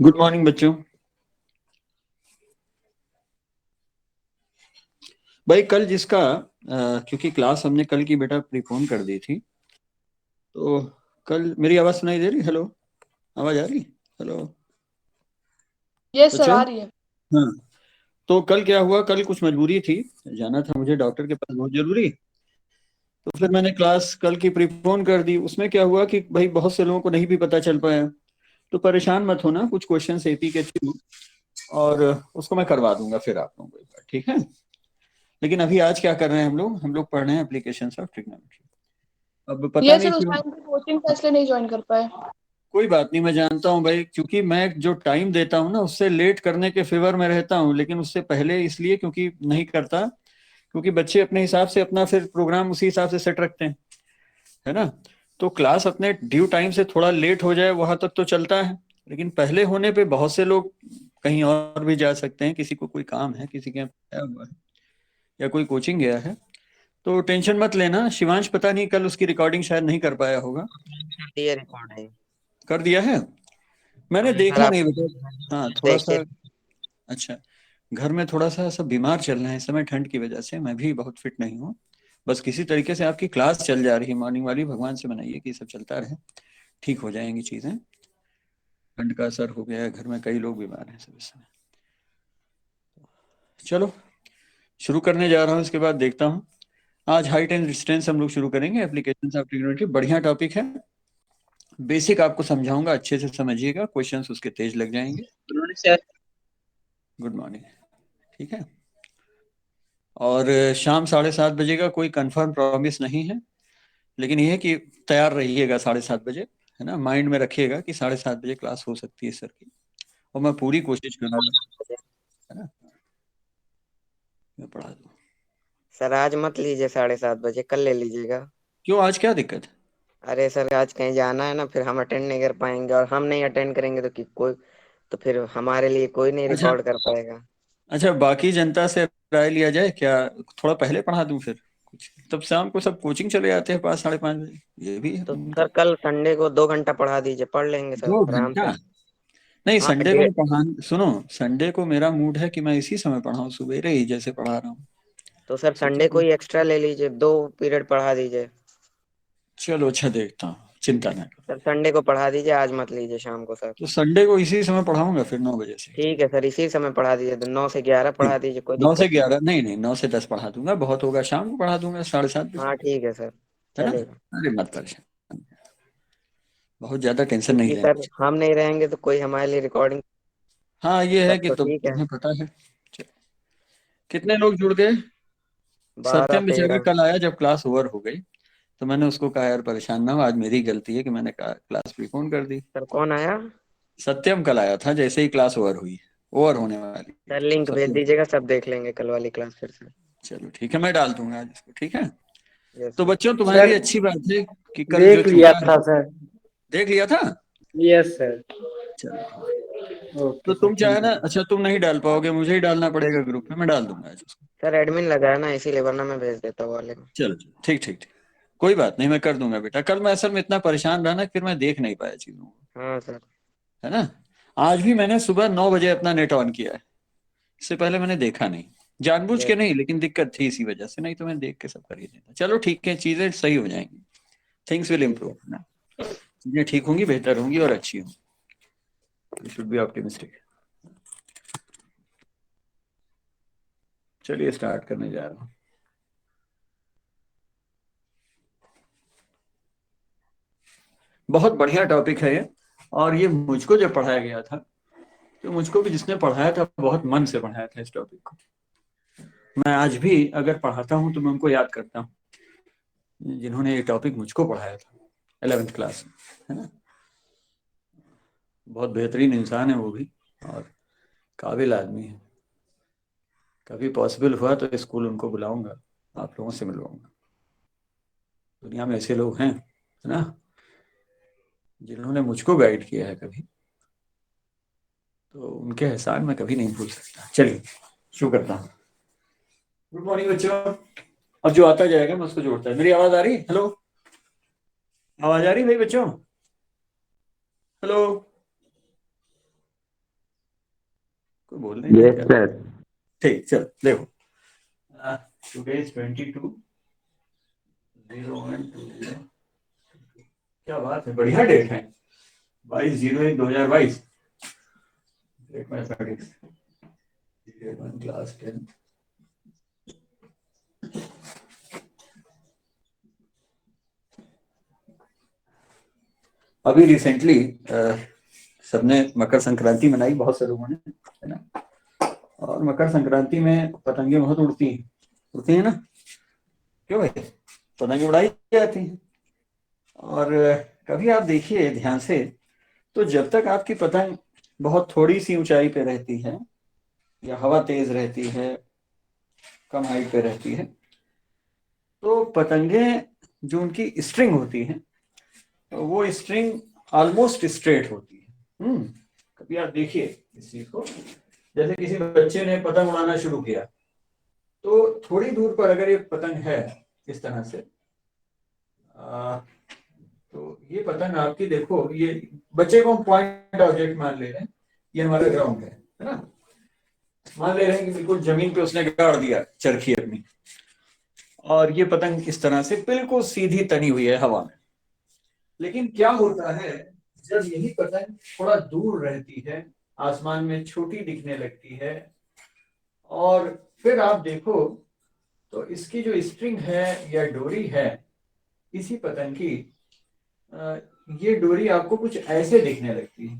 Good morning बच्चों। भाई कल जिसका क्योंकि क्लास हमने कल की बेटा प्रीपोन कर दी थी, तो कल मेरी आवाज सुनाई दे रही? हेलो, आवाज आ रही? हेलो यस सर, बच्चों। आ रही है। हाँ, तो कल क्या हुआ, कल कुछ मजबूरी थी, जाना था मुझे डॉक्टर के पास बहुत जरूरी। तो फिर मैंने क्लास कल की प्रीपोन कर दी। उसमें क्या हुआ कि भाई बहुत से लोगों को नहीं भी पता चल पाया। तो परेशान मत होना, कुछ क्वेश्चन एपी के थ्रू और उसको मैं करवा दूंगा फिर आप लोगों को एक बार, ठीक है। लेकिन अभी आज क्या कर रहे हैं, हम लोग पढ़ रहे हैं एप्लीकेशन ऑफ ट्रिग्नोमेट्री। अब पता यस नहीं सर, उस क्यों। टाइम पे कोचिंग था इसलिए नहीं ज्वाइन कर पाए। कोई बात नहीं, मैं जानता हूँ भाई, क्योंकि मैं जो टाइम देता हूँ ना उससे लेट करने के फेवर में रहता हूँ, लेकिन उससे पहले इसलिए क्योंकि नहीं करता, क्योंकि बच्चे अपने हिसाब से अपना फिर प्रोग्राम उसी हिसाब से सेट रखते हैं, है ना। तो क्लास अपने ड्यू टाइम से थोड़ा लेट हो जाए वहां तक तो चलता है, लेकिन पहले होने पे बहुत से लोग कहीं और भी जा सकते हैं, किसी को कोई काम है, किसी के यहाँ गया हुआ है या कोई कोचिंग गया है। तो टेंशन मत लेना। शिवांश पता नहीं कल उसकी रिकॉर्डिंग शायद नहीं कर पाया होगा। कर दिया रिकॉर्डिंग। कर दिया है? मैंने हाँ सर, देखा आप नहीं बेटा। हाँ थोड़ा देखिए। सा। अच्छा, घर में थोड़ा सा सब बीमार चल रहे हैं इस समय, ठंड की वजह से मैं भी बहुत फिट नहीं हूँ। बस किसी तरीके से आपकी क्लास चल जा रही है मॉर्निंग वाली, भगवान से मनाइए कि सब चलता रहे, ठीक हो जाएंगी चीजें। ठंड का असर हो गया है, घर में कई लोग बीमार हैं सब इस समय। चलो शुरू करने जा रहा हूँ, इसके बाद देखता हूँ। आज हाइट एंड डिस्टेंस हम लोग शुरू करेंगे, एप्लीकेशन ऑफ ट्रिग्नोमेट्री। बढ़िया टॉपिक है, बेसिक आपको समझाऊंगा, अच्छे से समझिएगा, क्वेश्चंस उसके तेज लग जाएंगे। उन्होंने सर। गुड मॉर्निंग, ठीक है। और शाम 7:30 बजे का कोई कंफर्म प्रॉमिस नहीं है, लेकिन ये है कि तैयार रहिएगा 7:30 बजे, है ना। माइंड में रखिएगा कि 7:30 बजे क्लास हो सकती है सर की, और मैं पूरी कोशिश करूंगा, है ना, मैं पढ़ा दूँ। सर आज मत लीजिए 7:30 बजे, कल ले लीजिएगा। क्यों, आज क्या दिक्कत है? अरे सर, आज कहीं जाना है ना, फिर हम अटेंड नहीं कर पाएंगे, और हम नहीं अटेंड करेंगे तो कोई, तो फिर हमारे लिए कोई नहीं अच्छा, रिकॉर्ड कर पाएगा। अच्छा, बाकी जनता से राय लिया जाए क्या? थोड़ा पहले पढ़ा दूं फिर कुछ, तब शाम को सब कोचिंग चले जाते हैं 5, 5:30 बजे, ये भी है तो उनका। सर कल संडे को 2 घंटा पढ़ा दीजिए, पढ़ लेंगे सर दो आराम घंटा से। नहीं, हाँ संडे को मैं डेढ़। पढ़ा, सुनो, संडे को मेरा मूड है कि मैं इसी समय पढ़ाऊं, सवेरे ही जैसे पढ़ा रहा हूँ। तो सर सोचा, संडे को ही एक्स्ट्रा ले लीजिए, 2 पीरियड पढ़ा दीजिए। चलो अच्छा देखता हूँ, चिंता ना करो। सर संडे को पढ़ा दीजिए, आज मत लीजिए शाम को सर। तो संडे को इसी समय पढ़ाऊंगा फिर 9 बजे से। ठीक है सर, इसी समय पढ़ा दीजिए, 9 से 11 ठीक, पढ़ा दीजिए, कोई 9 से दिक्कत नहीं। 11 नहीं नहीं, 9 से 10 पढ़ा दूंगा, बहुत होगा, शाम को पढ़ा दूंगा 7:30 बजे, हाँ ठीक है सर, है ना। चलेगा। अरे मत परेशान, बहुत ज्यादा टेंशन नहीं क्योंकि लेनी सर चाहिए। हम नहीं रहेंगे तो कोई हमारे लिए रिकॉर्डिंग। हाँ ये है तब कि तो ठीक है। तुम्हें पता है। चलो, कितने लोग जुड़ गए? 12 सत्यम बेचारा 13। कल आया जब क्लास ओवर हो गई, तो मैंने उसको कहा यार परेशान ना हो, आज मेरी गलती है कि मैंने कहा क्लास प्रीपोन कर दी। सर कौन आया? सत्यम कल आया था जैसे ही क्लास ओवर हुई, ओवर होने वाली सर थी, तो लिंक भेज सत्यम। दीजिएगा, सब देख लेंगे कल वाली क्लास फिर से। चलो ठीक है, मैं डाल दूंगा आज इसको, ठीक है। यस तो सर। बच्चों तुम्हारे सर लिए अच्छी बात है कि कल जो देख लिया छूटा है, था सर। देख लिया था। Yes sir. चलो ठीक। ओके तो सर, तुम चाहे थैंक ना, यू। अच्छा तुम नहीं डाल पाओगे, मुझे ही डालना पड़ेगा ग्रुप में, मैं डाल दूंगा आज उसको। सर एडमिन लगा है ना, इसीलिए, वरना मैं भेज देता हूँ वाले में। चलो चलो, ठीक ठीक ठीक, कोई बात नहीं, मैं कर दूंगा बेटा। कल मैं असल में इतना परेशान रहा ना, फिर मैं देख नहीं पाया चीजों को, हाँ सर। है ना। आज भी मैंने सुबह 9 बजे अपना नेट ऑन किया है, इससे पहले मैंने देखा नहीं, जानबूझ के यस। नहीं, लेकिन दिक्कत थी इसी वजह से, नहीं तो मैं देख के सब कर ही देता। चलो ठीक है, चीजें सही हो जाएंगी, थिंग्स विल ठीक इम्प्रूव, है। है ना। चीजें ठीक होंगी, बेहतर होंगी और अच्छी होंगी। You should be optimistic. चलिए स्टार्ट करने जा रहा हूँ। बहुत बढ़िया टॉपिक है ये, और ये मुझको जब पढ़ाया गया था, तो मुझको भी जिसने पढ़ाया था बहुत मन से पढ़ाया था इस टॉपिक को। मैं आज भी अगर पढ़ाता हूँ तो मैं उनको याद करता हूँ जिन्होंने ये टॉपिक मुझको पढ़ाया था 11th क्लास में, है ना। बहुत बेहतरीन इंसान है वो भी, और काबिल आदमी है। कभी पॉसिबल हुआ तो स्कूल उनको बुलाऊंगा, आप लोगों से मिलवाऊंगा। दुनिया में ऐसे लोग हैं, है ना, जिन्होंने मुझको गाइड किया है कभी, तो उनके एहसान मैं कभी नहीं भूल सकता। चलिए शुरू करता हूँ। गुड मॉर्निंग बच्चों। अब जो आता जाएगा मैं उसको जोड़ता है। मेरी आवाज आ रही? हेलो, आवाज आ रही भाई बच्चों? हेलो, कोई बोल रहे हैं यस क्या? सर। ठीक, चल देखो, टुडे इज 22 0120। क्या बात है, बढ़िया डेट है, 22/01/2022। Great mathematics, class 10। अभी रिसेंटली सबने मकर संक्रांति मनाई, बहुत से लोगों ने, है ना। और मकर संक्रांति में पतंगे बहुत उड़ती हैं ना, क्यों भाई, पतंगे उड़ाई जाती हैं। और कभी आप देखिए ध्यान से, तो जब तक आपकी पतंग बहुत थोड़ी सी ऊंचाई पे रहती है, या हवा तेज रहती है, कम हाइट पे रहती है, तो पतंगे जो उनकी स्ट्रिंग होती है, तो वो स्ट्रिंग ऑलमोस्ट स्ट्रेट होती है। कभी आप देखिए इस चीज को, जैसे किसी बच्चे ने पतंग उड़ाना शुरू किया, तो थोड़ी दूर पर अगर ये पतंग है इस तरह से, तो ये पतंग आपकी, देखो ये बच्चे को हम पॉइंट ऑब्जेक्ट मान ले रहे हैं, ये हमारा ग्राउंड है ना। मान ले रहे हैं कि बिल्कुल जमीन पे उसने गाड़ दिया चरखी अपनी, और ये पतंग इस तरह से बिल्कुल सीधी तनी हुई है हवा में। लेकिन क्या होता है, जब यही पतंग थोड़ा दूर रहती है, आसमान में छोटी दिखने लगती है, और फिर आप देखो तो इसकी जो स्ट्रिंग है या डोरी है इसी पतंग की, ये डोरी आपको कुछ ऐसे दिखने लगती है।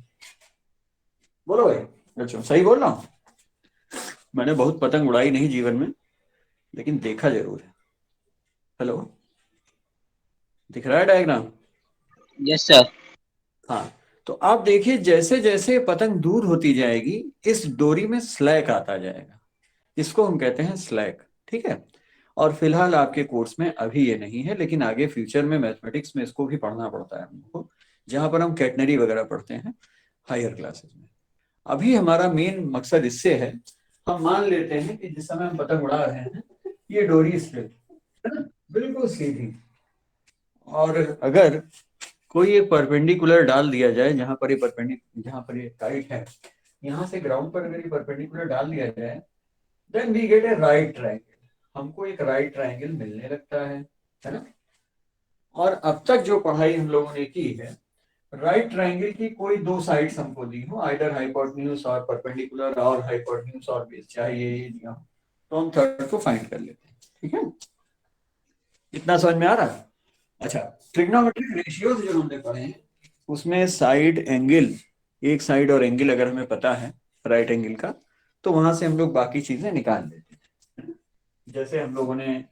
बोलो भाई, अच्छा सही बोल रहा हूँ? मैंने बहुत पतंग उड़ाई नहीं जीवन में, लेकिन देखा जरूर है। हेलो, दिख रहा है डायग्राम? Yes sir. हाँ, तो आप देखिए जैसे जैसे पतंग दूर होती जाएगी, इस डोरी में स्लैक आता जाएगा, इसको हम कहते हैं स्लैक, ठीक है। और फिलहाल आपके कोर्स में अभी ये नहीं है, लेकिन आगे फ्यूचर में मैथमेटिक्स में इसको भी पढ़ना पड़ता है हमको, जहां पर हम कैटनरी वगैरह पढ़ते हैं हायर क्लासेस में। अभी हमारा मेन मकसद इससे है, हम मान लेते हैं कि जिस समय हम पतंग उड़ा रहे हैं, ये डोरी स्ट्रेट है ना, बिल्कुल सीधी, और अगर कोई एक परपेंडिकुलर डाल दिया जाए, जहां पर ये काइट है, यहाँ से ग्राउंड पर अगर ये परपेंडिकुलर डाल दिया जाए, then we get a right triangle, हमको एक राइट ट्रायंगल मिलने लगता है ना। और अब तक जो पढ़ाई हम लोगों ने की है, राइट ट्रायंगल की कोई दो साइड्स हमको दी हो, आइदर हाइपोटेन्यूज और परपेंडिकुलर, और हाइपोटेन्यूज और बेस, चाहे ये दिया हो, तो हम थर्ड को फाइंड कर लेते हैं, ठीक है। इतना समझ में आ रहा है? अच्छा, ट्रिग्नोमेट्रिक रेशियोज जो हमने पढ़े हैं, उसमें साइड एंगल, एक साइड और एंगल अगर हमें पता है राइट एंगल का, तो वहां से हम लोग बाकी चीजें निकाल लेते हैं। जैसे हम लोगों ने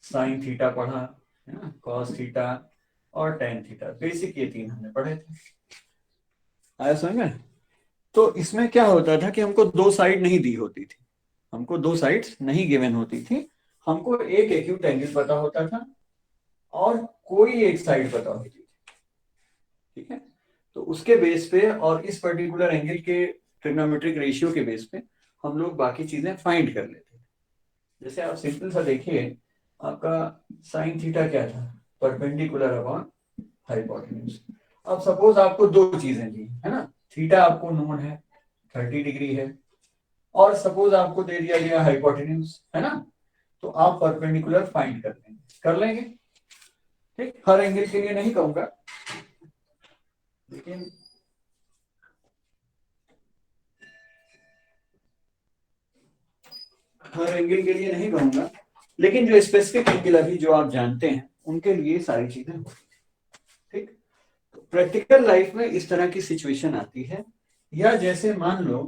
साइन थीटा पढ़ा है ना, कॉस थीटा और टेन थीटा, बेसिक ये तीन हमने पढ़े थे, आया समझ में? तो इसमें क्या होता था कि हमको दो साइड नहीं दी होती थी, हमको दो साइड्स नहीं गिवन होती थी, हमको एक एक्यूट एंगल पता होता था और कोई एक साइड पता होती थी, ठीक है। तो उसके बेस पे और इस पर्टिकुलर एंगल के ट्रिग्नोमेट्रिक रेशियो के बेस पे हम लोग बाकी चीजें फाइंड कर लेते हैं। जैसे आप सिंपल सा देखिए, आपका साइन थीटा क्या था, परपेंडिकुलर अपॉन हाइपोटेन्यूज। अब सपोज आपको दो चीजें दी है ना, थीटा आपको नोन है 30 डिग्री है, और सपोज आपको दे दिया गया हाइपोटेन्यूज, है ना, तो आप परपेंडिकुलर फाइंड कर लेंगे, ठीक। हर एंगल के लिए नहीं कहूंगा, लेकिन हर एंगल के लिए नहीं कहूंगा, लेकिन जो स्पेसिफिक एंगल अभी जो आप जानते हैं उनके लिए सारी चीजें होती हैं, ठीक। प्रैक्टिकल लाइफ में इस तरह की सिचुएशन आती है, या जैसे मान लो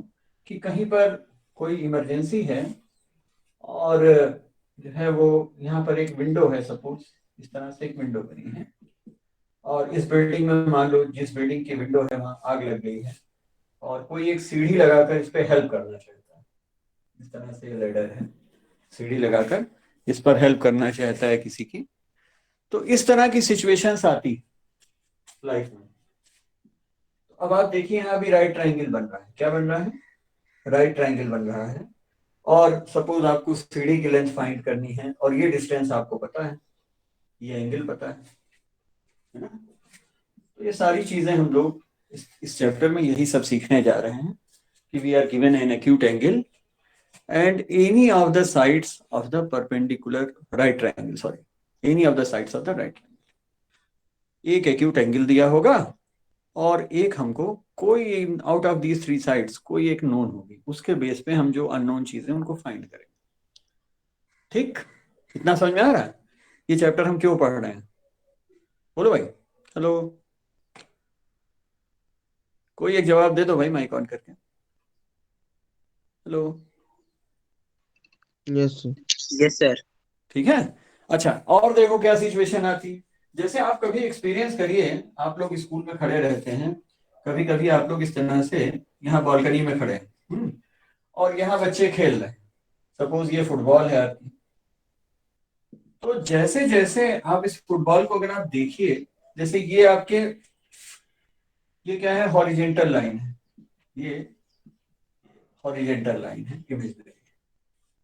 कि कहीं पर कोई इमरजेंसी है, और जो है वो यहाँ पर एक विंडो है, सपोज इस तरह से एक विंडो बनी है, और इस बिल्डिंग में मान लो जिस बिल्डिंग की विंडो है वहां आग लग गई है, और कोई एक सीढ़ी लगाकर इस पे हेल्प करना चाहता है, इस तरह से लेडर है, सीढ़ी लगाकर इस पर हेल्प करना चाहता है किसी की, तो इस तरह की सिचुएशंस आती लाइफ में। तो अब आप देखिए यहाँ भी राइट ट्रायंगल बन रहा है, क्या बन रहा है, राइट ट्रायंगल बन रहा है, और सपोज आपको सीढ़ी की लेंथ फाइंड करनी है, और ये डिस्टेंस आपको पता है, ये एंगल पता है ना। तो ये सारी चीजें हम लोग इस चैप्टर में यही सब सीखने जा रहे हैं, we are given an acute angle and any of the sides of the perpendicular right triangle, sorry, any of the sides of the right triangle. एक acute angle दिया होगा और एक हमको कोई out of these three sides कोई एक known होगी, उसके बेस पे हम जो अननोन चीजें उनको फाइंड करेंगे। ठीक, इतना समझ में आ रहा है? ये चैप्टर हम क्यों पढ़ रहे हैं? बोलो भाई, हेलो, कोई एक जवाब दे दो भाई माइक ऑन करके। Hello, yes yes sir. ठीक है। अच्छा, और देखो क्या सिचुएशन आती, जैसे आप कभी एक्सपीरियंस करिए, आप लोग स्कूल में खड़े रहते हैं, कभी कभी आप लोग इस तरह से यहाँ बालकनी में खड़े हैं और यहाँ बच्चे खेल रहे हैं, सपोज ये फुटबॉल है आपकी, तो जैसे जैसे आप इस फुटबॉल को अगर आप देखिए, जैसे ये आपके, ये क्या है, हॉरिजेंटल लाइन है, ये हॉरिजेंटल लाइन है इमेजिनरी।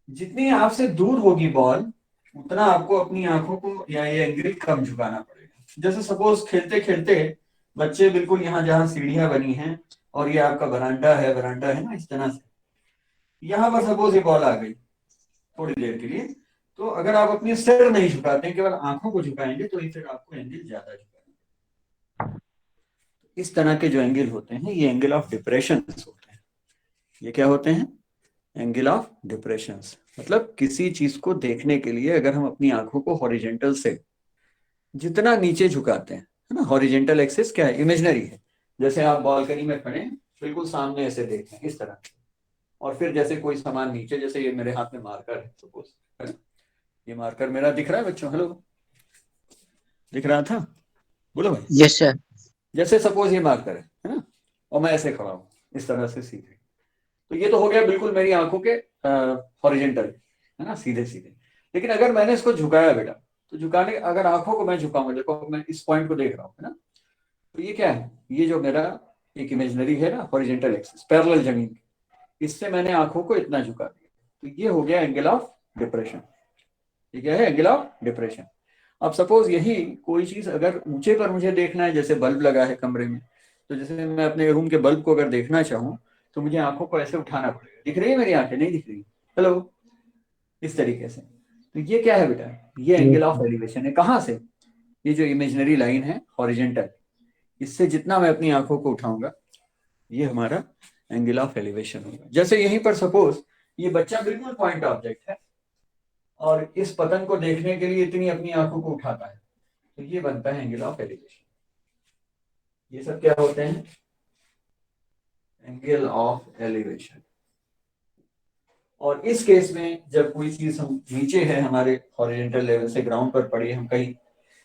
जितनी आपसे दूर होगी बॉल, उतना आपको अपनी आंखों को या ये एंगल कम झुकाना पड़ेगा। जैसे सपोज खेलते खेलते बच्चे बिल्कुल यहाँ जहाँ सीढ़ियां बनी हैं और ये आपका बरांडा है ना, इस तरह से यहाँ पर सपोज ये बॉल आ गई थोड़ी देर के लिए, तो अगर आप अपनी सिर नहीं झुकाते, केवल आंखों को झुकाएंगे, तो फिर आपको एंगल ज्यादा झुकाना। इस तरह के जो एंगल होते हैं ये एंगल ऑफ डिप्रेशन होते हैं। ये क्या होते हैं? Angle of depression. मतलब किसी चीज को देखने के लिए अगर हम अपनी आंखों को हॉरिजेंटल से जितना नीचे झुकाते हैं, है ना, हॉरिजेंटल एक्सिस क्या है, इमेजिनरी है। जैसे आप बालकनी में खड़े हैं, बिल्कुल सामने ऐसे देखें इस तरह, और फिर जैसे कोई सामान नीचे, जैसे ये मेरे हाथ में मार्कर है सपोज, ये मार्कर मेरा दिख रहा है बच्चों, हेलो, दिख रहा था? बोलो भाई। Yes sir. जैसे सपोज ये मार्कर है ना, और मैं ऐसे खड़ा हूँ इस तरह से सीधे, तो ये तो हो गया बिल्कुल मेरी आंखों के हॉरिजेंटल, है ना, सीधे सीधे। लेकिन अगर मैंने इसको झुकाया बेटा, तो झुकाने, अगर आंखों को मैं झुकाऊंगा, देखो मैं इस पॉइंट को देख रहा हूँ, है ना, तो ये क्या है, ये जो मेरा एक इमेजिनरी है ना, हॉरिजेंटल एक्सिस पैरेलल जमीन, इससे मैंने आंखों को इतना झुका दिया, तो ये हो गया एंगल ऑफ डिप्रेशन। ये क्या है? Angle of depression. अब सपोज यही कोई चीज अगर ऊंचे पर मुझे देखना है, जैसे बल्ब लगा है कमरे में, तो जैसे मैं अपने रूम के बल्ब को अगर देखना चाहूँ, तो मुझे आंखों को ऐसे उठाना पड़ेगा। दिख रही है मेरी आंखें? नहीं दिख रही? हेलो, इस तरीके से। तो ये क्या है बेटा? ये एंगल ऑफ एलिवेशन है। कहाँ से? ये जो इमेजिनरी लाइन है हॉरिजेंटल, इससे जितना मैं अपनी आंखों को उठाऊंगा, ये हमारा एंगल ऑफ एलिवेशन होगा। जैसे यहीं पर सपोज ये बच्चा बिल्कुल पॉइंट ऑब्जेक्ट है और इस पतंग को देखने के लिए इतनी अपनी आंखों को उठाता है, तो ये बनता है एंगल ऑफ एलिवेशन। ये सब क्या होते हैं? Angle of elevation. और इस केस में जब कोई चीज हम नीचे है, हमारे हॉरिजेंटल लेवल से ग्राउंड पर पड़ी, हम कहीं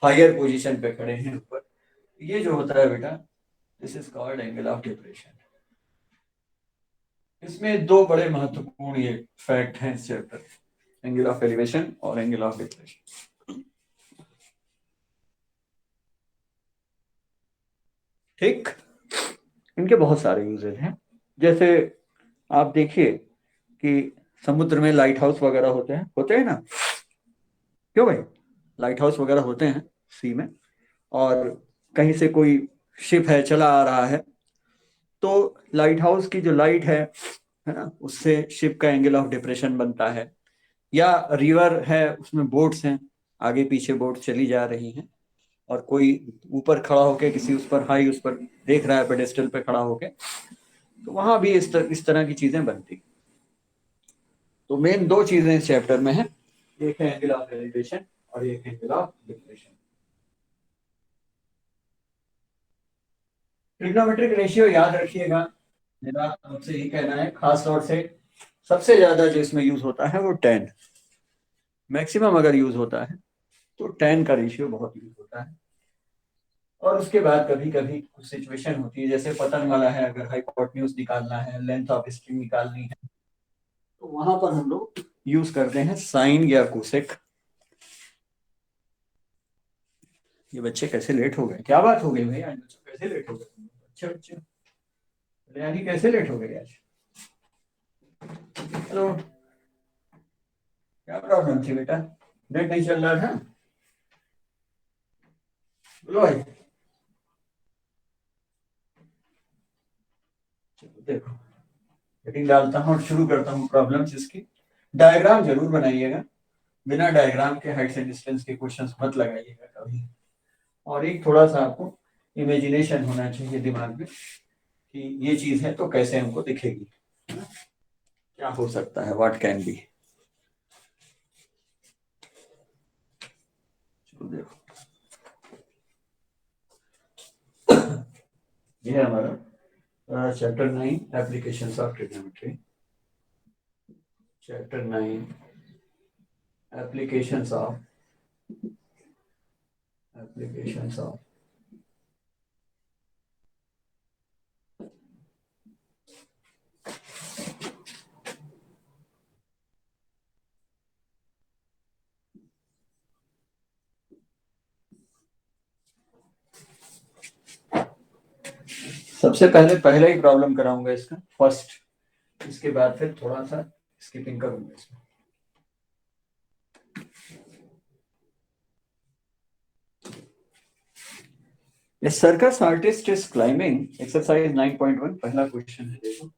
हायर पोजीशन पे खड़े हैं ऊपर, ये जो होता है बेटा, this is called angle of depression. इसमें दो बड़े महत्वपूर्ण ये फैक्ट हैं इस चैप्टर, एंगल ऑफ एलिवेशन और एंगल ऑफ डिप्रेशन। ठीक, इनके बहुत सारे यूजेस हैं। जैसे आप देखिए कि समुद्र में लाइट हाउस वगैरह होते हैं ना, क्यों भाई? लाइट हाउस वगैरह होते हैं सी में, और कहीं से कोई शिप है चला आ रहा है, तो लाइट हाउस की जो लाइट है ना, उससे शिप का एंगल ऑफ डिप्रेशन बनता है। या रिवर है, उसमें बोट्स हैं, आगे पीछे बोट चली जा रही हैं, और कोई ऊपर खड़ा होके किसी उस पर हाई, उस पर देख रहा है पेडेस्टल पे खड़ा होके, तो वहां भी इस तरह की चीजें बनती। तो मेन दो चीजें इस चैप्टर में है, एक है एंगल ऑफ एलिवेशन और एक angle of depression. Trigonometric ratio याद रखिएगा, मेरा आपसे यही कहना है, खास तौर से सबसे ज्यादा जो इसमें यूज होता है वो tan, मैक्सिमम अगर यूज होता है तो tan का रेशियो बहुत यूज होता है। और उसके बाद कभी कभी कुछ सिचुएशन होती है, जैसे पतंग वाला है, अगर हाइपोटेन्यूज निकालना है, लेंथ ऑफ स्ट्रिंग निकालनी है, तो वहां पर हम लोग यूज करते हैं साइन या कोसेक। ये बच्चे कैसे लेट हो गए? क्या बात हो गई भाई, आज बच्चों कैसे लेट हो गए? अच्छे बच्चे, यानी कैसे लेट हो गए आज? हेलो, क्या प्रॉब्लम थी बेटा? नेट नहीं चल रहा था? बोलो भाई। चलो देखो, हेडिंग डालता हूँ और शुरू करता हूँ प्रॉब्लम्स इसकी। डायग्राम जरूर बनाइएगा, बिना डायग्राम के हाइट्स एंड डिस्टेंस के क्वेश्चंस मत लगाइएगा कभी। और एक थोड़ा सा आपको इमेजिनेशन होना चाहिए दिमाग में कि ये चीज है तो कैसे हमको दिखेगी, है ना? क्या हो सकता है, व्हाट कैन बी। चलो देखो, ये है हमारा chapter 9 applications of trigonometry. Chapter 9 applications of सबसे पहले ही प्रॉब्लम कराऊंगा इसका फर्स्ट, इसके बाद फिर थोड़ा सा स्किपिंग करूंगा इसमें। A circus artist is climbing, exercise 9.1, पहला क्वेश्चन है देखो।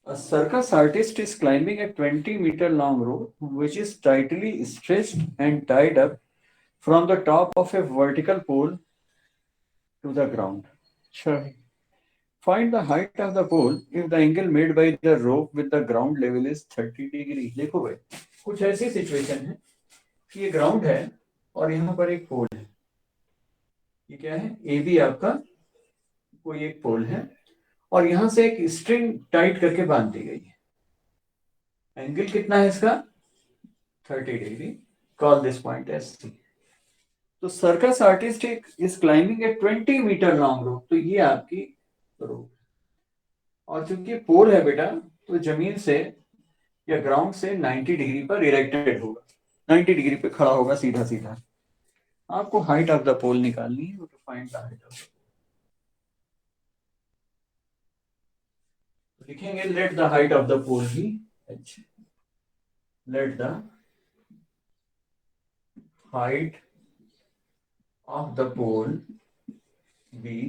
A circus artist is climbing a 20-meter long rope which is tightly stretched and tied up from the top of a vertical pole to the ground. Sure. Find the height of the pole if the angle made by the rope with the ground level is 30 degree. देखो भाई, कुछ ऐसी situation है कि ये ground है और यहाँ पर एक पोल है। ये क्या है, ए बी आपका कोई एक पोल है और यहां से एक स्ट्रिंग टाइट करके बांध दी गई है। एंगल कितना है इसका, 30 degree. Call this point S C. तो circus artist is climbing a 20 metre long rope, तो ये आपकी रोप, और चूंकि पोल है बेटा तो जमीन से या ग्राउंड से 90 डिग्री पर इरेक्टेड होगा, 90 डिग्री पे खड़ा होगा सीधा सीधा। आपको हाइट ऑफ द पोल निकालनी है, तो फाइंड द हाइट ऑफ, लिखेंगे let the height of the pole be h, let the height of the pole be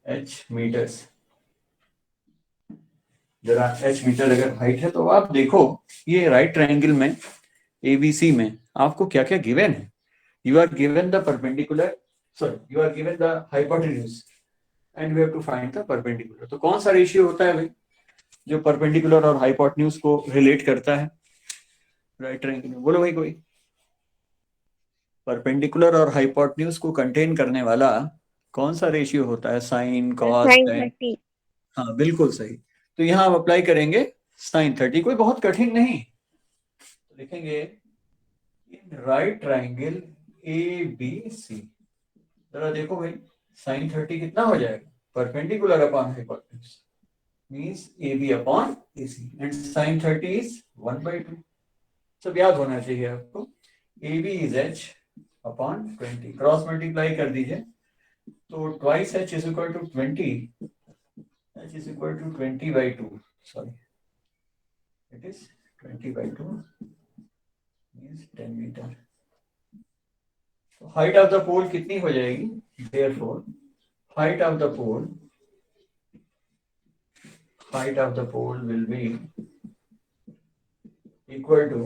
h metres. जरा h मीटर अगर हाइट है तो आप देखो ये राइट ट्रायंगल में ABC में आपको क्या क्या गिवन है। You are given the perpendicular, sorry you are given the hypotenuse and we have to find the perpendicular. तो कौन सा रेशियो होता है भाई जो परपेंडिकुलर और हाइपोटेन्यूज को रिलेट करता है राइट ट्रायंगल में? बोलो भाई कोई। परपेंडिकुलर और हाइपोटेन्यूज को कंटेन करने वाला कौन सा रेशियो होता है? Sine, cos, tan. हाँ बिल्कुल सही। तो यहाँ आप अप्लाई करेंगे साइन 30, कोई बहुत कठिन नहीं। तो लिखेंगे in right triangle A B C, जरा देखो भाई साइन 30 कितना हो जाएगा, perpendicular upon hypotenuse means AB upon AC and sin 30 is 1/2। सब याद होना चाहिए आपको। AB is h upon 20, cross multiply कर दीजिए तो twice h is equal to 20, h is equal to 20/2, sorry it is 20/2 means 10 metre. तो हाइट ऑफ द पोल कितनी हो जाएगी, therefore height of the pole will be equal to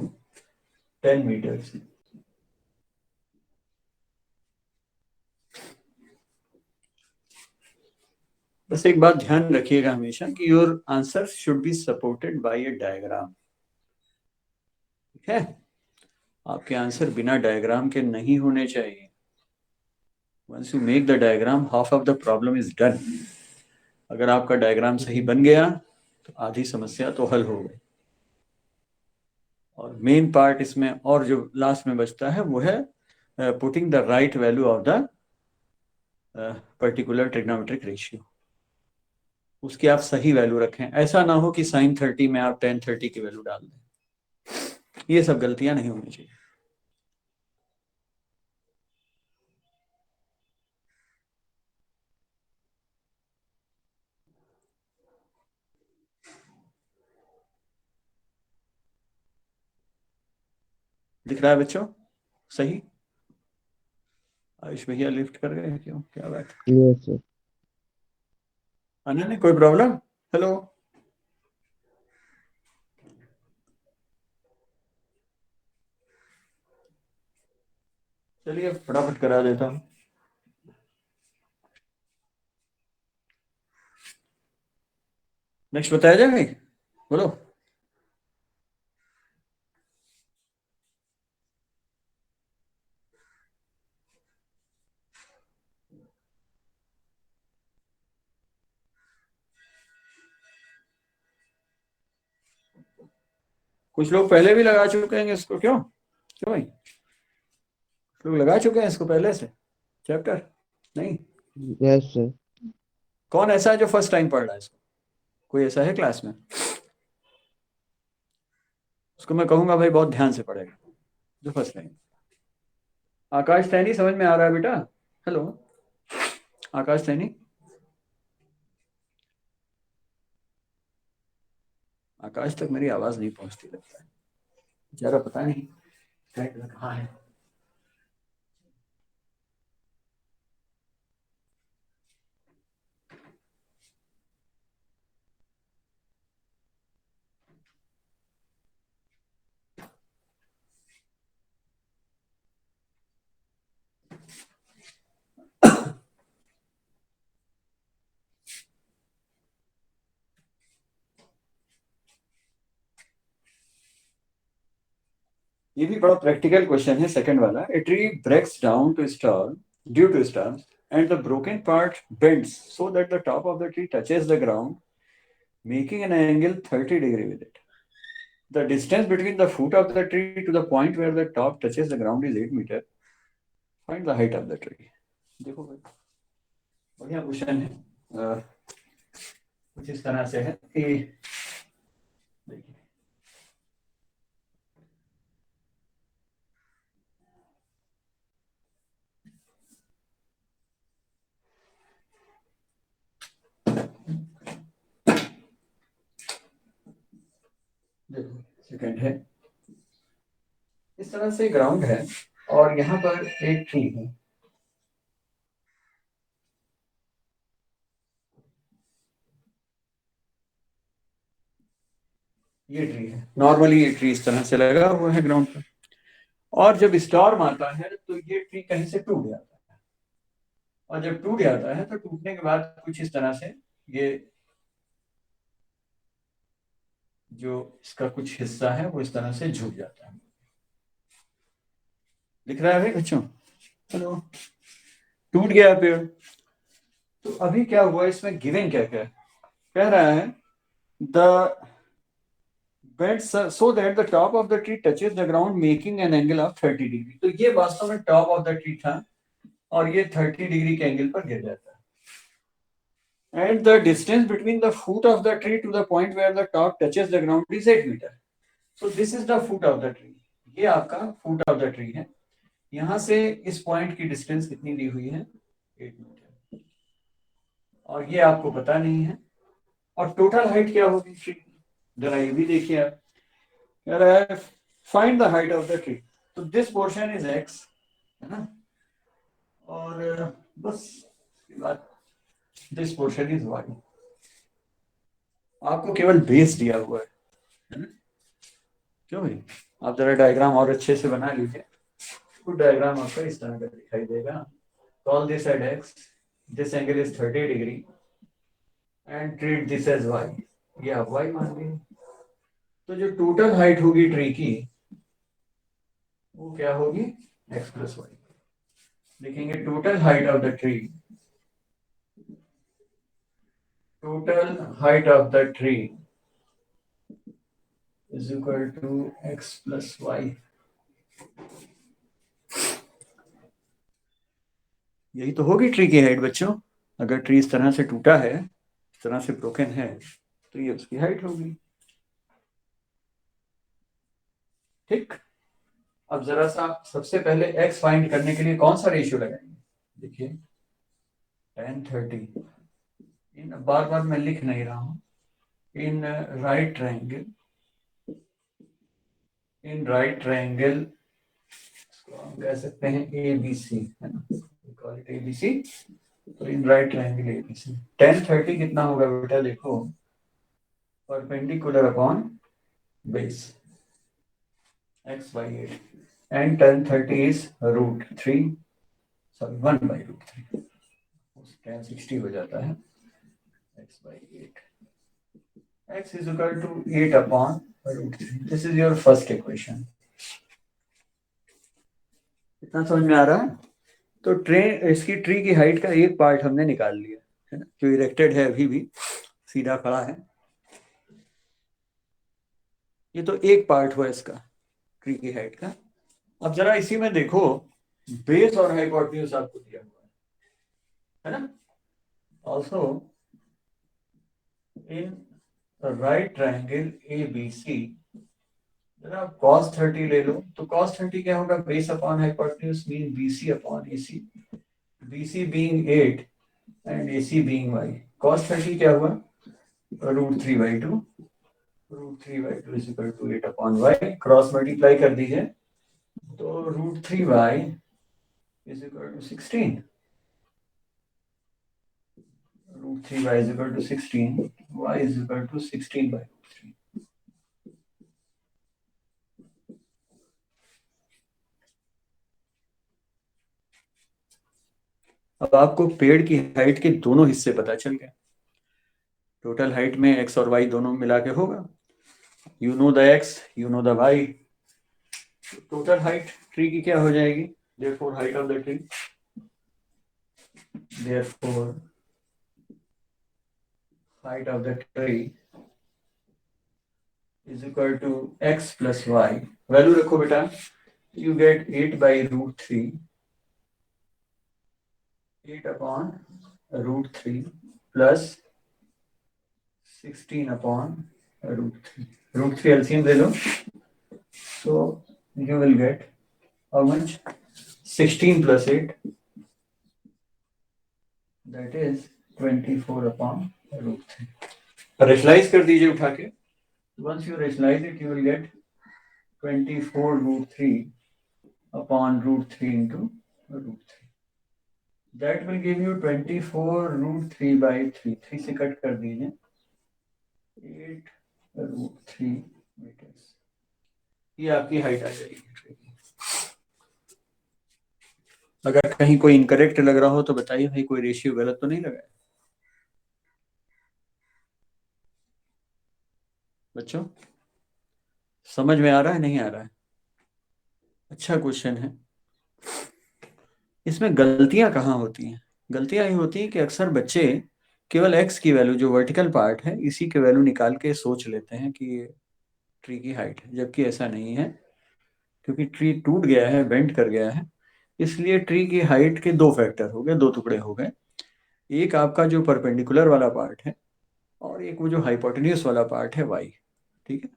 10 meters। बस एक बात ध्यान रखिएगा हमेशा कि your answer should be supported by A diagram, ठीक है? आपके आंसर बिना डायग्राम के नहीं होने चाहिए। Once you make the diagram half of the problem is done. अगर आपका डायग्राम सही बन गया तो आधी समस्या तो हल हो गई। और मेन पार्ट इसमें और जो लास्ट में बचता है वो है putting the right value of the particular trigonometric ratio. उसकी आप सही वैल्यू रखें, ऐसा ना हो कि साइन 30 में आप टेन 30 की वैल्यू डाल दें। ये सब गलतियां नहीं होनी चाहिए। दिख रहा है बच्चों सही? आयुष भैया लिफ्ट कर गए क्यों, क्या बात? Yes sir. अनन्या कोई प्रॉब्लम? हेलो, चलिए फटाफट करा देता हूँ। नेक्स्ट बताया जाए, बोलो। कुछ लोग पहले भी लगा चुके हैं इसको, क्यों क्यों भाई? कुछ लोग लगा चुके हैं इसको पहले से चैप्टर, नहीं? Yes sir. कौन ऐसा है जो फर्स्ट टाइम पढ़ रहा है इसको? कोई ऐसा है क्लास में? उसको मैं कहूंगा भाई बहुत ध्यान से पढ़ेगा, जो फर्स्ट टाइम। आकाश सैनी समझ में आ रहा है बेटा? हेलो आकाश सैनी, आकाश तक मेरी आवाज नहीं पहुंचती लगता है, जरा पता नहीं कहाँ है। ये भी बड़ा प्रैक्टिकल क्वेश्चन है, सेकंड वाला। A tree breaks down to stall due to storms and the broken part bends so that the top of the tree touches the ground, making an angle 30 degree with it. The distance between the foot of the tree to the point where the top touches the ground is 8 meter. Find the height of the tree. देखो भाई बढ़िया question है। कुछ इस तरह से है कि देखिए, देखो सेकंड है, इस तरह से ग्राउंड है और यहाँ पर एक ट्री है। ये ट्री है, नॉर्मली ये ट्री इस तरह से लगा हुआ है ग्राउंड पर, और जब स्टॉर्म आता है तो ये ट्री कहीं से टूट जाता है, और जब टूट जाता है तो टूटने के बाद कुछ इस तरह से ये जो इसका कुछ हिस्सा है वो इस तरह से झुक जाता है। दिख रहा है भाई बच्चों? हेलो, टूट गया पेड़। तो अभी क्या हुआ इसमें, गिवन क्या क्या कह रहा है, the bends so that the top of the tree touches the ground making an angle of 30 degree. तो ये वास्तव में टॉप ऑफ द ट्री था और ये 30 डिग्री के एंगल पर गिर जाता है। And the distance between the foot of the tree to the point where the top touches the ground is 8 meter. So this is the foot of the tree. ये आपका foot of the tree है। यहां से इस point की distance कितनी दी हुई है? 8 मीटर। और ये आपको पता नहीं है। और टोटल हाइट क्या होगी ट्री की? जरा ये भी देखिए आप, कह रहा है find the height of the tree. तो दिस पोर्शन इज x, है ना, और बस बात, दिस पोर्शन इज y। आपको केवल बेस दिया हुआ है ना? क्यों भाई, आप जरा डायग्राम और अच्छे से बना लीजिए। कुछ डायग्राम आपका इस तरह का दिखाई देगा। Call this at x, this angle is 30 degree and treat this as y। ये आप y मान लीजिए। तो जो टोटल हाइट होगी ट्री की वो क्या होगी? x plus Y. लिखेंगे total height of the tree, total height of the tree is equal to x plus Y. यही तो होगी ट्री की हाइट बच्चों। अगर ट्री इस तरह से टूटा है, इस तरह से ब्रोकन है, तो ये उसकी हाइट होगी। ठीक, अब जरा सा सबसे पहले x फाइंड करने के लिए कौन सा रेशियो लगाएंगे? देखिए tan 30, इन बार बार मैं लिख नहीं रहा हूं, इन राइट ट्रायंगल, इन राइट ट्रायंगल इसको हम कह सकते हैं ABC, है ना, कॉल इट ABC। तो इन राइट ट्रायंगल एबीसी tan 30 कितना होगा बेटा, देखो perpendicular upon base x by 8 and tan 30 is √3, sorry 1/√3, tan 60 हो जाता है x by 8, x is equal to 8 upon √3. This is your first equation. इतना समझ में आ रहा है? तो इसकी ट्री की हाइट का एक पार्ट हमने निकाल लिया है ना, जो इरेक्टेड है अभी भी सीधा खड़ा है। ये तो एक पार्ट हुआ इसका ट्री की हाइट का। अब जरा इसी में देखो, बेस और हाइपोटेन्यूज आपको दिया हुआ है ना। Also in right triangle ABC जरा cos 30 ले लो, तो cos 30 क्या होगा, base upon hypotenuse mean BC upon AC, BC being 8 and AC being y, cos 30 क्या हुआ, √3/2, √3/2 is equal to 8 upon y, cross multiply कर दीजिए तो √3y is equal to 16, √3y is equal to 16, y is equal to 16/3। अब आपको पेड़ की height के दोनों हिस्से पता चल गए, टोटल हाइट में x और y दोनों मिला के होगा, you know the x, you know the y, total height tree की क्या हो जाएगी, therefore height of the tree, therefore height of the tree is equal to x plus y, value रखो बेटा, you get 8/√3, 8 upon √3 plus 16 upon √3, √3 LCM ले लो, so you will get how much, 16 plus 8, that is 24 upon √3। Rationalise कर दीजिए उठा के, once you rationalize it you will get 24√3 upon √3 into √3, that will give you 24√3/3, 3 से cut कर दीजिए 8√3 metres, ये आपकी हाइट आ जाएगी। अगर कहीं कोई इनकरेक्ट लग रहा हो तो बताइए भाई, कोई रेशियो गलत तो नहीं लगा है बच्चों, समझ में आ रहा है नहीं आ रहा है? अच्छा क्वेश्चन है। इसमें गलतियां कहाँ होती हैं, गलतियां ये होती हैं कि अक्सर बच्चे केवल x की वैल्यू जो वर्टिकल पार्ट है इसी की वैल्यू निकाल के सोच लेते हैं कि ये ट्री की हाइट है, जबकि ऐसा नहीं है, क्योंकि ट्री टूट गया है, बेंड कर गया है, इसलिए ट्री की हाइट के दो फैक्टर हो गए, दो टुकड़े हो गए, एक आपका जो परपेंडिकुलर वाला पार्ट है और एक वो जो हाइपोटेन्यूज वाला पार्ट है y, ठीक है।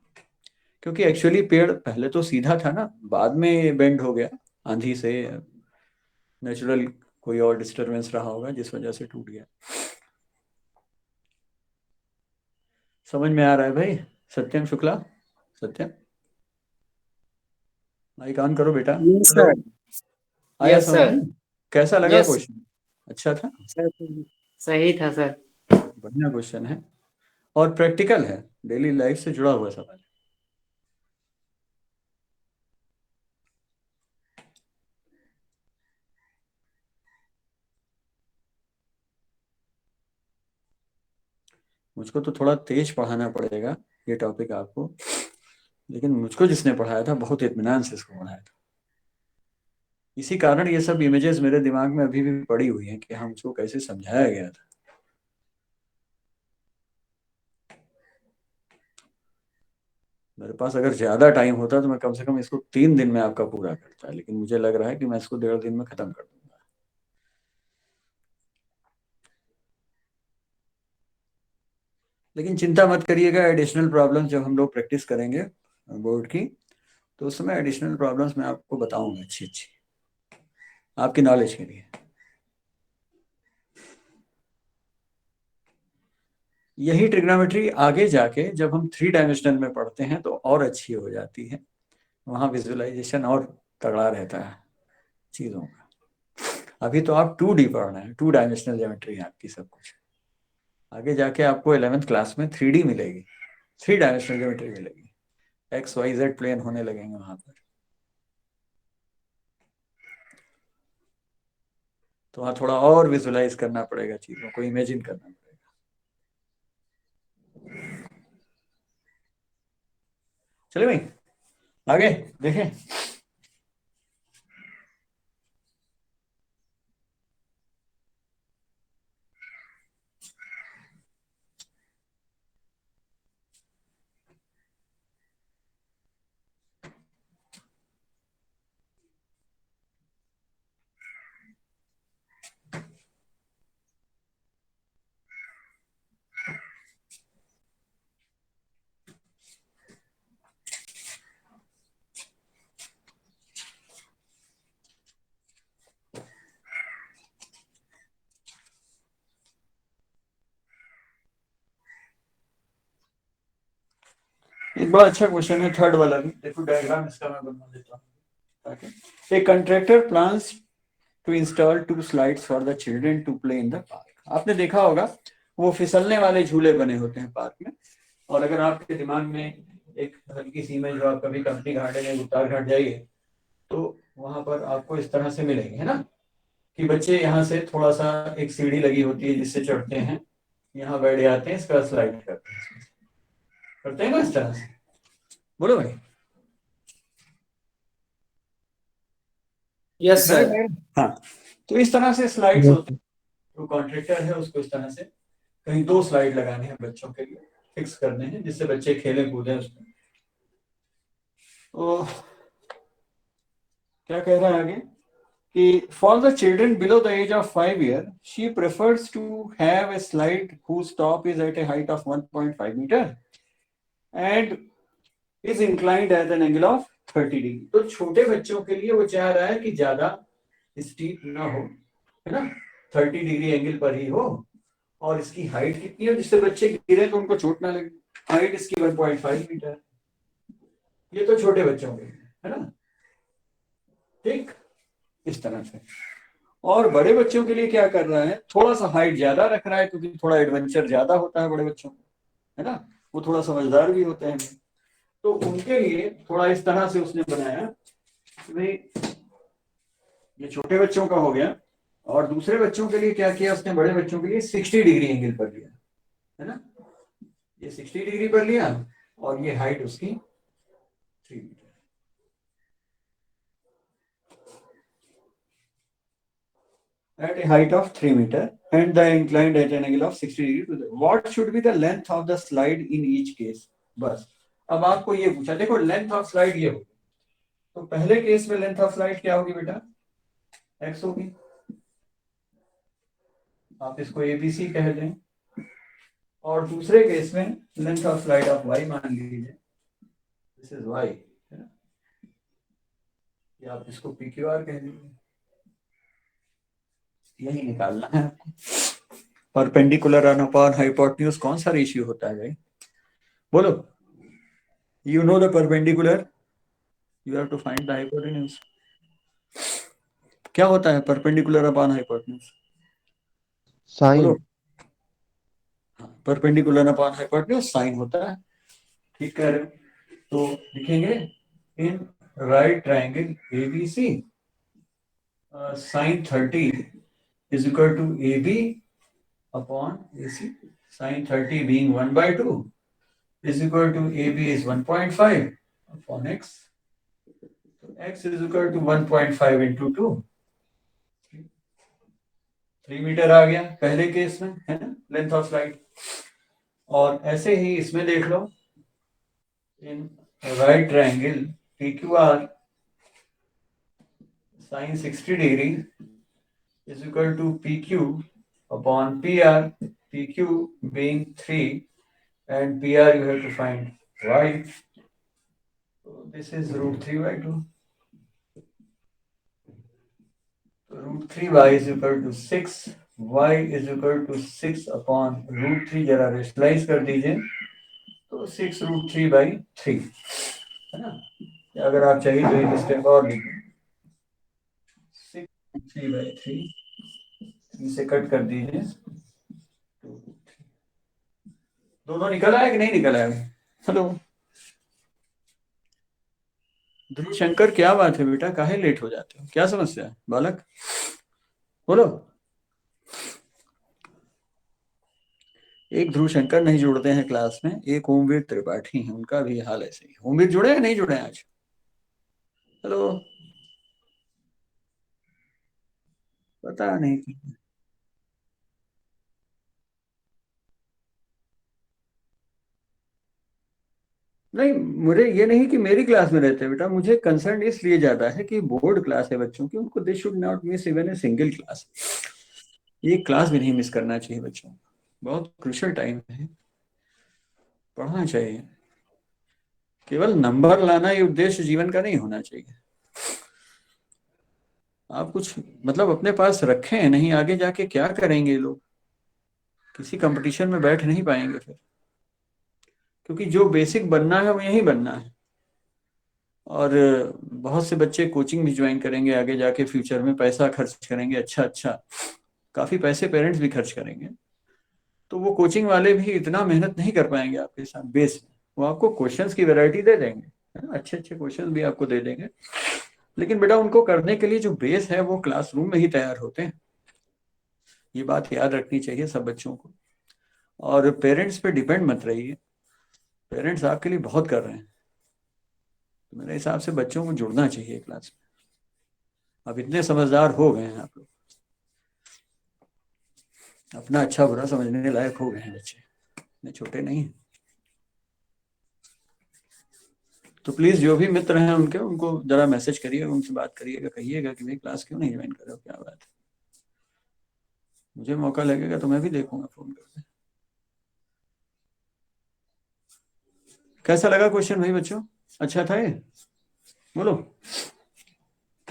क्योंकि एक्चुअली पेड़ पहले तो सीधा था ना, बाद में बेंड हो गया, आंधी से, नेचुरल कोई और डिस्टरबेंस रहा होगा जिस वजह से टूट गया। समझ में आ रहा है भाई? सत्यम शुक्ला, सत्यम माइक ऑन करो बेटा। Yes sir. आया यस समझ सर। में? कैसा लगा यस क्वेश्चन? अच्छा था, सर, सही था सर। बढ़िया क्वेश्चन है और प्रैक्टिकल है, डेली लाइफ से जुड़ा हुआ सवाल। मुझको तो थोड़ा तेज पढ़ाना पड़ेगा ये टॉपिक आपको, लेकिन मुझको जिसने पढ़ाया था बहुत इत्मीनान से इसको पढ़ाया था, इसी कारण ये सब इमेजेस मेरे दिमाग में अभी भी पड़ी हुई हैं कि हमको कैसे समझाया गया था। मेरे पास अगर ज्यादा टाइम होता तो मैं कम से कम इसको 3 दिन में आपका पूरा करता, लेकिन मुझे लग रहा है कि मैं इसको 1.5 दिन में खत्म कर दूंगा। लेकिन चिंता मत करिएगा, एडिशनल प्रॉब्लम्स जब हम लोग प्रैक्टिस करेंगे बोर्ड की तो उस समय एडिशनल प्रॉब्लम्स मैं आपको बताऊंगा अच्छी अच्छी, आपकी नॉलेज के लिए। यही ट्रिग्नोमेट्री आगे जाके जब हम 3 डायमेंशनल में पढ़ते हैं तो और अच्छी हो जाती है, वहां विजुअलाइजेशन और तगड़ा रहता है चीजों का। अभी तो आप 2D पढ़ रहे हैं, 2 डायमेंशनल ज्योमेट्री है आपकी सब कुछ। आगे जाके आपको 11th क्लास में 3D मिलेगी, 3 डायमेंशनल ज्योमेट्री मिलेगी, XYZ प्लेन होने लगेंगे वहां पर। तो वहां थोड़ा और विजुलाइज करना पड़ेगा, चीजों को इमेजिन करना पड़ेगा। चलिए भाई आगे देखें। एक बड़ा अच्छा क्वेश्चन है, थर्ड वाला भी देखो, डायग्राम इसका मैं बना देता हूँ ताकि। A contractor plans to install 2 slides for the children to play in the park. आपने देखा होगा वो फिसलने वाले झूले बने होते हैं पार्क में, और अगर आपके दिमाग में एक हल्की सी इमेज, जो आप कभी कंपनी घाटे में गुप्तार घाट जाइए तो वहां पर आपको इस तरह से मिलेंगे, है ना, कि बच्चे यहाँ से थोड़ा सा एक सीढ़ी लगी होती है जिससे चढ़ते हैं, यहाँ बैठ जाते हैं, इसका स्लाइड करते हैं ना इस तरह से। बोलो भाई। Yes sir. हाँ, तो इस तरह से स्लाइड्स होते हैं। तो कॉन्ट्रैक्टर है उसको इस तरह से कहीं 2 स्लाइड लगाने हैं बच्चों के लिए, फिक्स करने हैं जिससे बच्चे खेले कूदें उसमें। तो क्या कह रहा है आगे कि for the children below the age of 5 year she prefers to have a slide whose top is at a height of 1.5 meter and is inclined at an angle of 30 degree. तो छोटे बच्चों के लिए वो चाह रहा है कि ज्यादा स्टीप ना हो, है ना, 30 डिग्री एंगल पर ही हो, और इसकी हाइट कितनी हो जिससे बच्चे गिरे तो उनको चोट ना लगे। हाइट इसकी 1.5 मीटर। ये तो छोटे बच्चों के लिए है ना, ठीक, इस तरह से। और बड़े बच्चों के लिए क्या कर रहा है, थोड़ा सा हाइट ज्यादा रख रहा है क्योंकि थोड़ा एडवेंचर ज्यादा होता है बड़े बच्चों को, है ना, वो थोड़ा समझदार भी होते हैं, तो उनके लिए थोड़ा इस तरह से उसने बनाया कि भाई ये छोटे बच्चों का हो गया। और दूसरे बच्चों के लिए क्या किया उसने, बड़े बच्चों के लिए 60 डिग्री एंगल पर लिया, है ना, ये 60 डिग्री पर लिया, और ये हाइट उसकी 3 metre. At a height of 3 meter and the inclined at an angle of 60 degree to the, what should be the length of the slide in each case? बस अब आपको ये पूछा, देखो लेंथ ऑफ स्लाइड ये होगी, तो पहले केस में लेंथ ऑफ स्लाइड क्या होगी बेटा, x होगी, आप इसको एबीसी कह दें, और दूसरे केस में length of slide of y मान लीजिए, दिस इज y, है ना, या आप इसको PQR कह लीजिए, यही निकालना है आपको। परपेंडिकुलर अपॉन हाइपोटेन्यूज कौन सा रेशियो होता है भाई, बोलो, you know the perpendicular, you have to find the hypotenuse. क्या होता है perpendicular upon hypotenuse, sine. Perpendicular upon hypotenuse sine होता है, ठीक कह रहे हो। तो लिखेंगे in right triangle ABC sin 30 is equal to AB upon AC, sin 30 being 1/2 is equal to AB is 1.5 upon x, so x is equal to 1.5 into 2, 3 metre आ गया पहले केस में, है ना, लेंथ ऑफ स्लाइड। और ऐसे ही इसमें देख लो, in right triangle PQR sin 60 degree is equal to PQ upon PR, PQ being 3 and PR you have to find y, so this is √3/2, so √3y is equal to 6, y is equal to 6 upon √3, जरा rationalise कर दीजिए, तो 6 √3/3, है ना, अगर आप चाहिए तो एक स्टेप और लिखें, 6 3/3 इसे कट कर दीजिए। दोनों निकल आया कि नहीं निकल आया? हेलो ध्रुव शंकर, क्या बात है बेटा, काहे लेट हो जाते हो, क्या समस्या है बालक, बोलो। एक ध्रुव शंकर नहीं जुड़ते हैं क्लास में, एक ओमवीर त्रिपाठी हैं, उनका भी हाल ऐसे ही। ओमवीर जुड़े हैं नहीं जुड़े हैं आज? हेलो, पता नहीं। नहीं, मुझे ये नहीं कि मेरी क्लास में रहते हैं बेटा, मुझे कंसर्न इसलिए ज्यादा है कि बोर्ड क्लास है बच्चों की, उनको they should not miss even a single class. एक क्लास भी नहीं मिस करना चाहिए बच्चों को, बहुत क्रूशियल टाइम है, पढ़ना चाहिए। केवल नंबर लाना ये उद्देश्य जीवन का नहीं होना चाहिए। आप कुछ मतलब अपने पास रखें, नहीं आगे जाके क्या करेंगे ये लोग, किसी कंपटीशन में बैठ नहीं पाएंगे फिर, क्योंकि जो बेसिक बनना है वो यही बनना है। और बहुत से बच्चे कोचिंग भी ज्वाइन करेंगे आगे जाके, फ्यूचर में पैसा खर्च करेंगे, अच्छा अच्छा काफी पैसे पेरेंट्स भी खर्च करेंगे, तो वो कोचिंग वाले भी इतना मेहनत नहीं कर पाएंगे आपके साथ बेस में। वो आपको क्वेश्चंस की वैरायटी दे देंगे, है ना, अच्छे अच्छे क्वेश्चंस भी आपको दे देंगे, लेकिन बेटा उनको करने के लिए जो बेस है वो क्लासरूम में ही तैयार होते हैं। ये बात याद रखनी चाहिए सब बच्चों को। और पेरेंट्स पे डिपेंड मत रहिए, पेरेंट्स आपके लिए बहुत कर रहे हैं, तो मेरे हिसाब से बच्चों को जुड़ना चाहिए क्लास में। अब इतने समझदार हो गए हैं आप लोग, अपना अच्छा बुरा समझने लायक हो गए हैं बच्चे, इतने छोटे नहीं हैं। तो प्लीज जो भी मित्र हैं उनके, उनको जरा मैसेज करिएगा, उनसे बात करिएगा, कहिएगा कि भाई क्लास क्यों नहीं ज्वाइन कर रहे हो, क्या बात है। मुझे मौका लगेगा तो मैं भी देखूंगा फोन करके। कैसा लगा क्वेश्चन भाई बच्चों, अच्छा था ये, बोलो।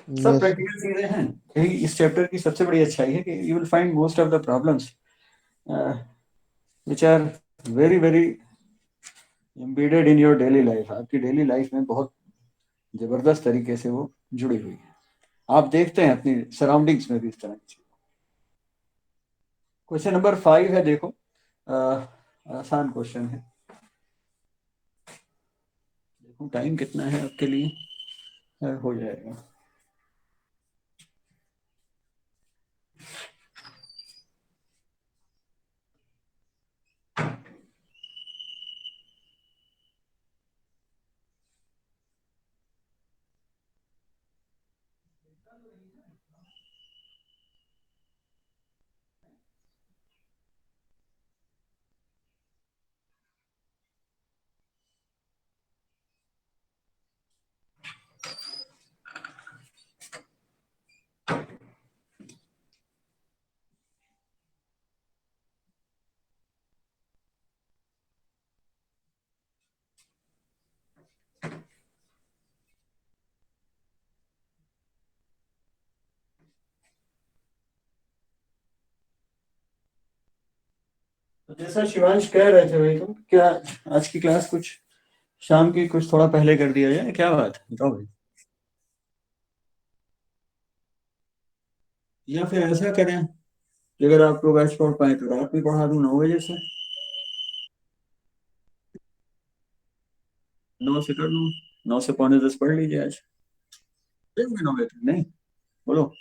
सब यस प्रैक्टिकल चीजें हैं, यही इस चैप्टर की सबसे बड़ी अच्छाई है कि you will find most of the problems which are very very embedded in your daily life. आपकी डेली लाइफ में बहुत जबरदस्त तरीके से वो जुड़ी हुई है, आप देखते हैं अपनी सराउंडिंग्स में भी इस तरह की। क्वेश्चन नंबर 5 है, देखो आसान क्वेश्चन है, देखो टाइम कितना है आपके लिए, हो जाएगा। तो जैसा शिवांश कह रहे थे भाई, तुम क्या आज की क्लास कुछ शाम की कुछ थोड़ा पहले कर दिया जाए, क्या बात है बताओ भाई। या फिर ऐसा करें कि अगर आप लोग आज पढ़ पाए तो रात में पढ़ा दूं 9 बजे से, 9 से कर लूँ, 9 से 9:45 पढ़ लीजिए आज। 9 बजे तक नहीं, बोलो।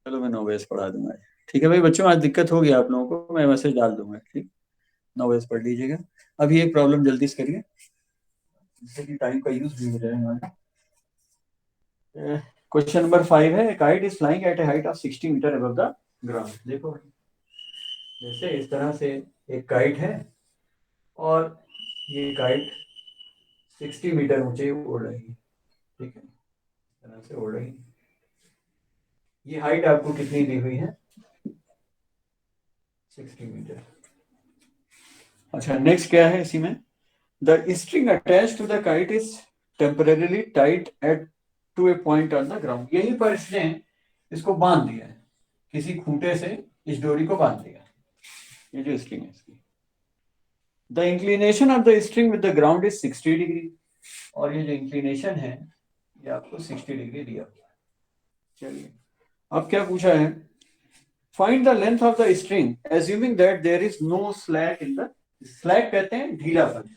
चलो मैं 9 बजे से पढ़ा दूंगा आज। ठीक है भाई बच्चों, आज दिक्कत होगी आप लोगों को, मैं मैसेज डाल दूंगा, ठीक, 9 बजे से पढ़ लीजिएगा। अभी एक प्रॉब्लम जल्दी से करिए, जिससे कि टाइम का यूज भी हो जाए हमारा। क्वेश्चन नंबर 5 है, kite is flying at a height of 60 metre above the ground. देखो जैसे इस तरह से एक काइट है, और ये काइट 60 मीटर ऊंचे उड़ रही है, ठीक है, इस तरह से उड़ रही है। ये हाइट आपको कितनी दी हुई है? 60 मीटर। अच्छा नेक्स्ट क्या है इसी में, the string attach to the kite is temporarily tied at to a point on the ground. यहीं पर इसने इसको बांध दिया है, किसी खूंटे से इस डोरी को बांध दिया, ये जो स्ट्रिंग है इसकी। The inclination of the string with the ground is 60 degree, और ये जो इंक्लिनेशन है ये आपको 60 डिग्री दिया हुआ है। चलिए अब क्या पूछा है, find the length of the string assuming that there is no slack in the, slack कहते हैं ढीलापन।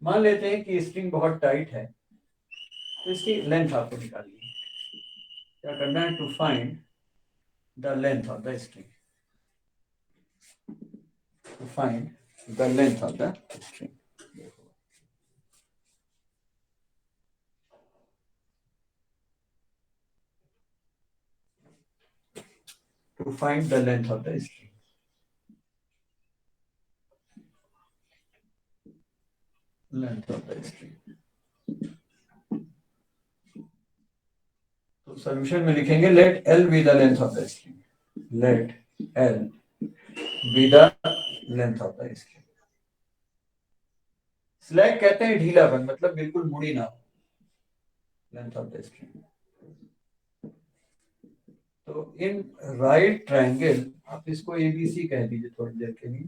मान लेते हैं कि स्ट्रिंग बहुत टाइट है, तो इसकी लेंथ आपको निकालनी है। क्या करना है, to find the length of the string, to find the length of the string. To find the length of the string. Length of the string. तो सॉल्यूशन में लिखेंगे let L be the length of the string. Let L be the length of the string. Slack कहते हैं ढीलापन, मतलब बिल्कुल मुड़ी ना हो, length of the string. तो इन राइट ट्रायंगल, आप इसको ABC कह दीजिए थोड़ी देर के लिए,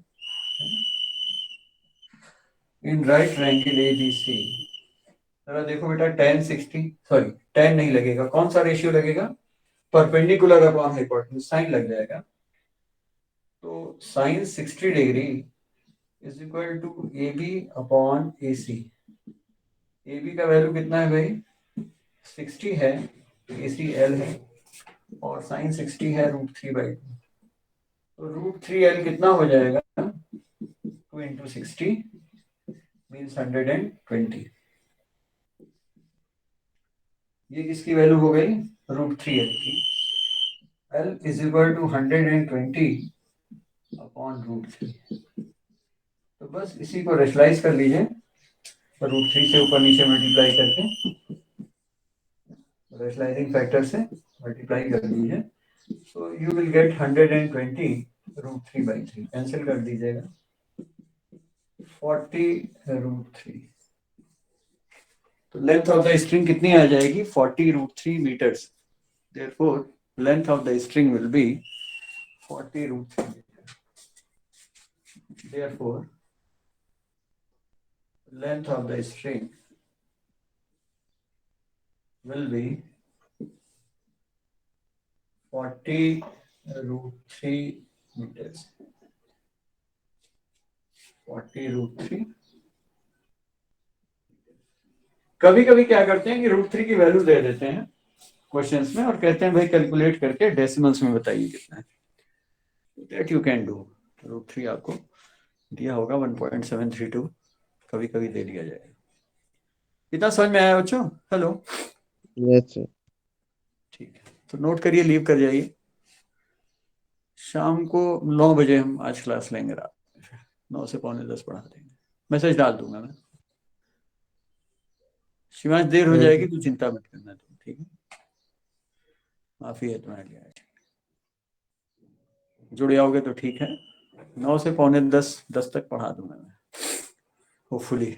इन राइट ट्रायंगल ABC, जरा देखो बेटा tan 60, सॉरी tan नहीं लगेगा, कौन सा रेशियो लगेगा, परपेंडिकुलर अपॉन हाइपोटेन्यूज, साइन लग जाएगा। तो sine 60 degree is equal to AB upon AC। AB का वैल्यू कितना है भाई, 60 है, AC L है, और साइन 60 है √3/2, तो √3L कितना हो जाएगा, 2 into 60 मीन्स 120। ये किसकी वैल्यू हो गई, √3L की। L is equal to 120 upon √3। तो बस इसी को रेशनलाइज कर लीजिए, √3 से ऊपर नीचे मल्टीप्लाई करके, रेशनलाइजिंग फैक्टर से मल्टीप्लाई कर दीजिए, तो यू विल गेट 120 √3/3, कैंसिल कर दीजिएगा, 40 √3। तो लेंथ ऑफ द स्ट्रिंग कितनी आ जाएगी, 40 √3 metres. Therefore, length of the string will be 40 √3 meters. Therefore, length of the string will be 40 √3 meters. 40 √3। कभी कभी क्या करते हैं कि √3 की वैल्यू दे देते हैं क्वेश्चंस में और कहते हैं भाई कैलकुलेट करके डेसिमल्स में बताइए कितना है, दैट यू कैन डू। √3 आपको दिया होगा 1.732, कभी कभी दे दिया जाएगा। कितना समझ में आया बच्चों, हेलो, यस सर। ठीक है, तो नोट करिए, लीव कर जाइए। शाम को 9 बजे हम आज क्लास लेंगे, रात में 9 से 9:45 पढ़ा देंगे, मैसेज डाल दूंगा मैं। शिवांश देर हो जाएगी तो चिंता मत करना तुम, ठीक है, माफी है तुम्हारे लिए, जुड़ जाओगे तो ठीक है। 9 से 9:45 10 तक पढ़ा दूंगा मैं, होपफुली।